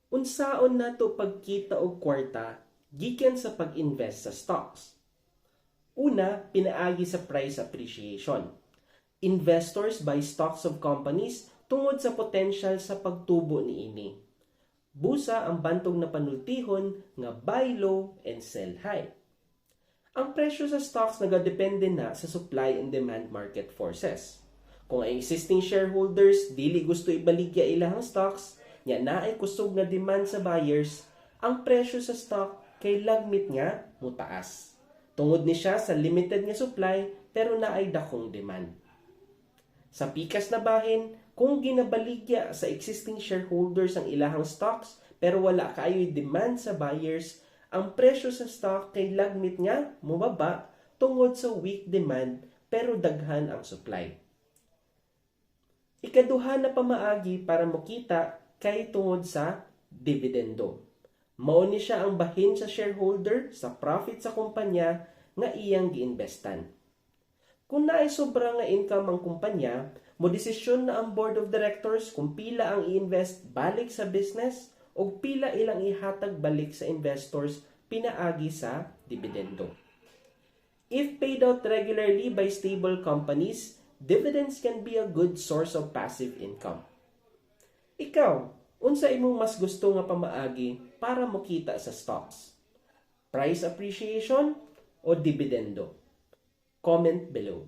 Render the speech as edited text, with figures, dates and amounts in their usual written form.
Unsaon nato pagkita og kwarta gikan sa pag-invest sa stocks? Una, pinaagi sa price appreciation. Investors buy stocks of companies tungod sa potential sa pagtubo niini. Busa ang bantog na panultihon nga buy low and sell high. Ang presyo sa stocks nagadepende na sa supply and demand market forces. Kung ang existing shareholders dili gusto ibaligya ilahang stocks, nya naay kusog nga demand sa buyers, ang presyo sa stock kay lagmit nga mutaas. Tungod ni siya sa limited nga supply pero naay dakong demand. Sa pikas na bahin, kung ginabaligya sa existing shareholders ang ilahang stocks pero wala kaayoy demand sa buyers, ang presyo sa stock kay lagmit nga mubaba tungod sa weak demand pero daghan ang supply. Ikaduha na pamaagi para makita kay tungod sa dividendo. Mao ni siya ang bahin sa shareholder sa profit sa kumpanya nga iyang giinvestan. Kung naay sobra nga income ang kumpanya, modesisyon na ang board of directors kung pila ang i-invest balik sa business o pila ilang ihatag balik sa investors pinaagi sa dividendo. If paid out regularly by stable companies, dividends can be a good source of passive income. Ikaw, unsa imong mas gusto nga pamaagi para mokita sa stocks? Price appreciation o dividendo? Comment below.